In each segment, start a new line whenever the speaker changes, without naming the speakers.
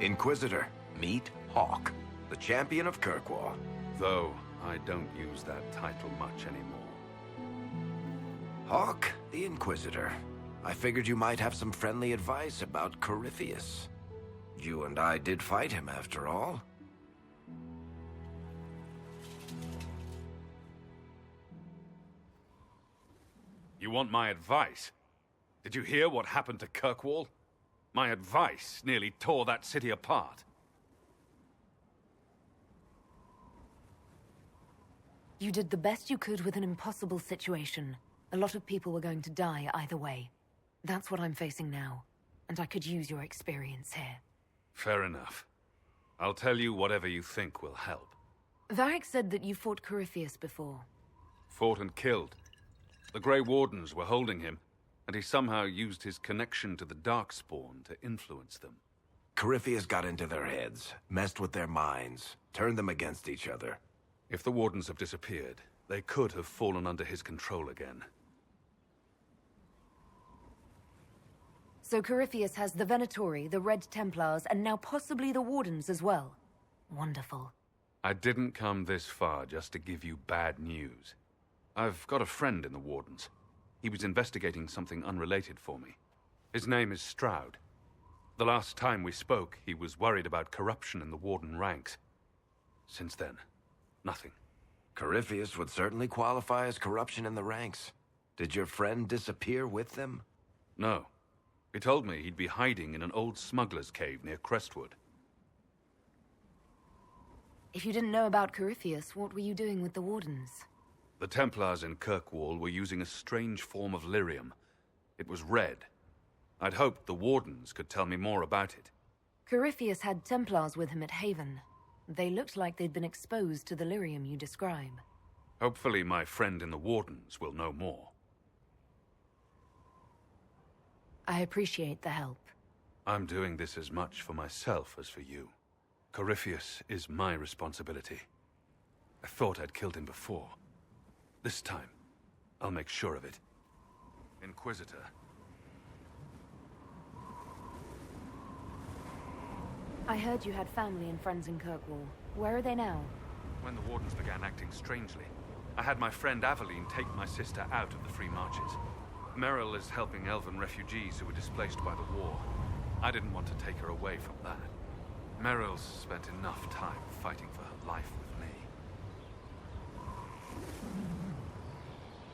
Inquisitor, meet Hawke, the Champion of Kirkwall.
Though I don't use that title much anymore.
Hawke, the Inquisitor. I figured you might have some friendly advice about Corypheus. You and I did fight him, after all.
You want my advice? Did you hear what happened to Kirkwall? My advice nearly tore that city apart.
You did the best you could with an impossible situation. A lot of people were going to die either way. That's what I'm facing now, and I could use your experience here.
Fair enough. I'll tell you whatever you think will help.
Varric said that you fought Corypheus before.
Fought and killed. The Grey Wardens were holding him, and he somehow used his connection to the Darkspawn to influence them.
Corypheus got into their heads, messed with their minds, turned them against each other.
If the Wardens have disappeared, they could have fallen under his control again.
So Corypheus has the Venatori, the Red Templars, and now possibly the Wardens as well. Wonderful.
I didn't come this far just to give you bad news. I've got a friend in the Wardens. He was investigating something unrelated for me. His name is Stroud. The last time we spoke, he was worried about corruption in the Warden ranks. Since then, nothing.
Corypheus would certainly qualify as corruption in the ranks. Did your friend disappear with them?
No. He told me he'd be hiding in an old smuggler's cave near Crestwood.
If you didn't know about Corypheus, what were you doing with the Wardens?
The Templars in Kirkwall were using a strange form of lyrium. It was red. I'd hoped the Wardens could tell me more about it.
Corypheus had Templars with him at Haven. They looked like they'd been exposed to the lyrium you describe.
Hopefully my friend in the Wardens will know more.
I appreciate the help.
I'm doing this as much for myself as for you. Corypheus is my responsibility. I thought I'd killed him before. This time, I'll make sure of it. Inquisitor.
I heard you had family and friends in Kirkwall. Where are they now?
When the Wardens began acting strangely, I had my friend Aveline take my sister out of the Free Marches. Merrill is helping elven refugees who were displaced by the war. I didn't want to take her away from that. Merrill's spent enough time fighting for her life with me.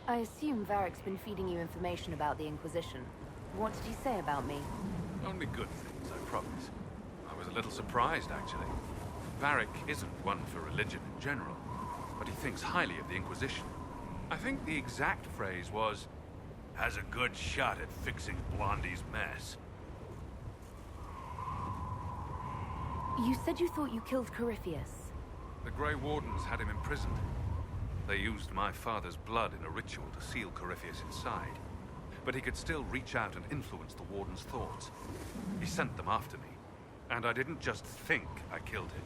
I assume Varric's been feeding you information about the Inquisition. What did he say about me?
Only good things, I promise. I was a little surprised, actually. Varric isn't one for religion in general, but he thinks highly of the Inquisition. I think the exact phrase was, "has a good shot at fixing Blondie's mess."
You said you thought you killed Corypheus.
The Grey Wardens had him imprisoned. They used my father's blood in a ritual to seal Corypheus inside. But he could still reach out and influence the Warden's thoughts. He sent them after me. And I didn't just think I killed him.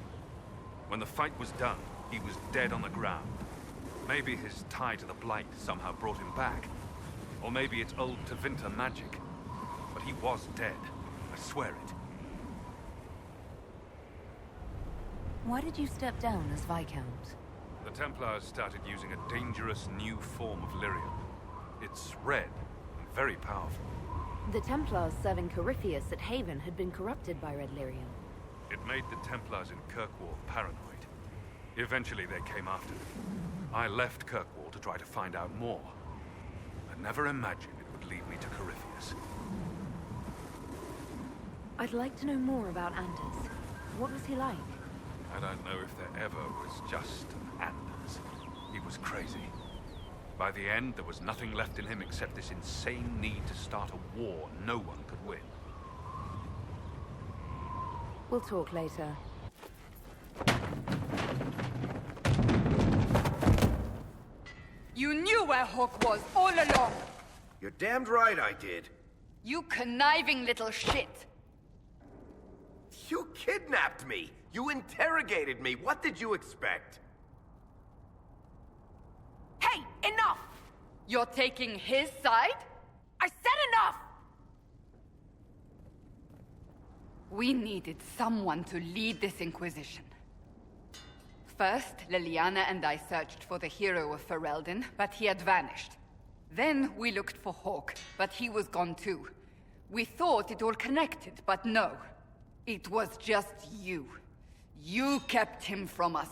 When the fight was done, he was dead on the ground. Maybe his tie to the Blight somehow brought him back. Or maybe it's old Tevinter magic. But he was dead. I swear it.
Why did you step down as Viscount?
The Templars started using a dangerous new form of lyrium. It's red and very powerful.
The Templars serving Corypheus at Haven had been corrupted by Red Lyrium.
It made the Templars in Kirkwall paranoid. Eventually they came after me. I left Kirkwall to try to find out more. I never imagined it would lead me to Corypheus.
I'd like to know more about Anders. What was he like?
I don't know if there ever was just an Anders. He was crazy. By the end, there was nothing left in him except this insane need to start a war no one could win.
We'll talk later.
You knew where Hawke was all along!
You're damned right I did.
You conniving little shit!
You kidnapped me! You interrogated me! What did you expect?
Hey, enough! You're taking his side? I said enough! We needed someone to lead this Inquisition. First, Liliana and I searched for the hero of Ferelden, but he had vanished. Then we looked for Hawke, but he was gone too. We thought it all connected, but no. It was just you. You kept him from us.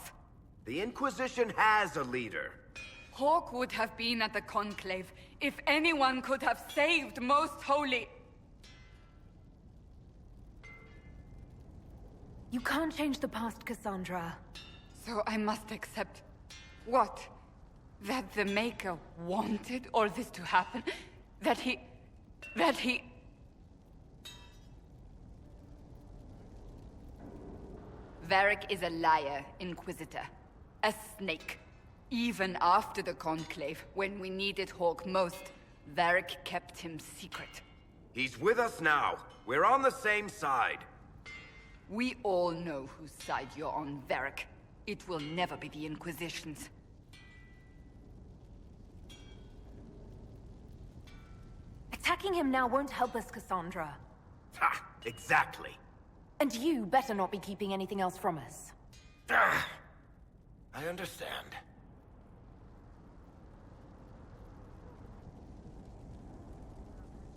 The Inquisition has a leader.
Hawke would have been at the Conclave if anyone could have saved Most Holy...
You can't change the past, Cassandra.
So I must accept... what? That the Maker wanted all this to happen? That he... Varric is a liar, Inquisitor. A snake. Even after the Conclave, when we needed Hawke most, Varric kept him secret.
He's with us now. We're on the same side.
We all know whose side you're on, Varric. It will never be the Inquisition's.
Attacking him now won't help us, Cassandra.
Ha! Exactly.
And you better not be keeping anything else from us.
I understand.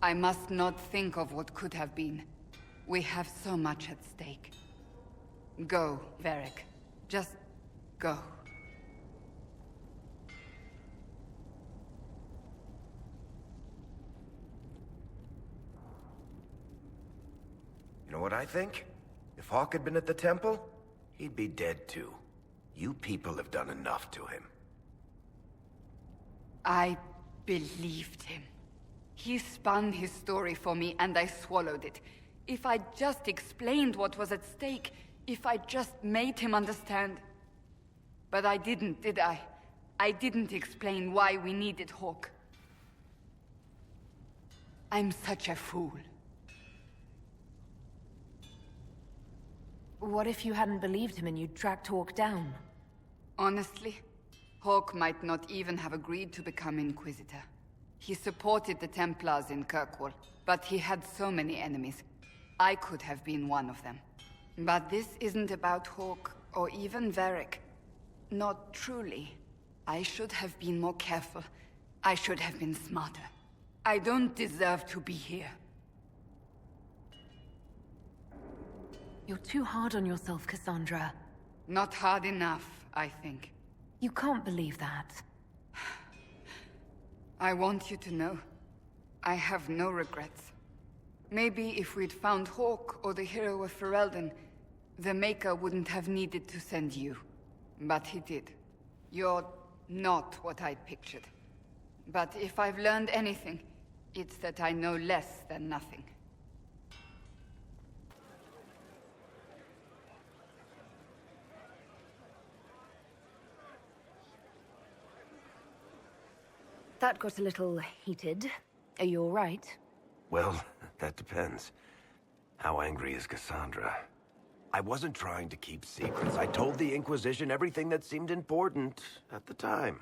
I must not think of what could have been. We have so much at stake. Go, Varric. Just go.
You know what I think? If Hawke had been at the temple, he'd be dead too. You people have done enough to him.
I believed him. He spun his story for me, and I swallowed it. If I just explained what was at stake, if I just made him understand... But I didn't, did I? I didn't explain why we needed Hawke. I'm such a fool.
What if you hadn't believed him and you'd tracked Hawke down?
Honestly, Hawke might not even have agreed to become Inquisitor. He supported the Templars in Kirkwall, but he had so many enemies. I could have been one of them. But this isn't about Hawke, or even Varric. Not truly. I should have been more careful. I should have been smarter. I don't deserve to be here.
You're too hard on yourself, Cassandra.
Not hard enough, I think.
You can't believe that.
I want you to know, I have no regrets. Maybe if we'd found Hawke or the hero of Ferelden, the Maker wouldn't have needed to send you. But he did. You're not what I'd pictured. But if I've learned anything, it's that I know less than nothing.
That got a little heated. Are you all right?
Well, that depends. How angry is Cassandra? I wasn't trying to keep secrets. I told the Inquisition everything that seemed important at the time.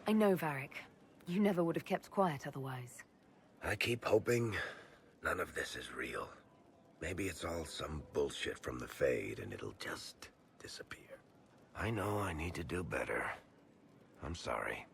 I know, Varric. You never would have kept quiet otherwise.
I keep hoping none of this is real. Maybe it's all some bullshit from the Fade and it'll just disappear. I know I need to do better. I'm sorry.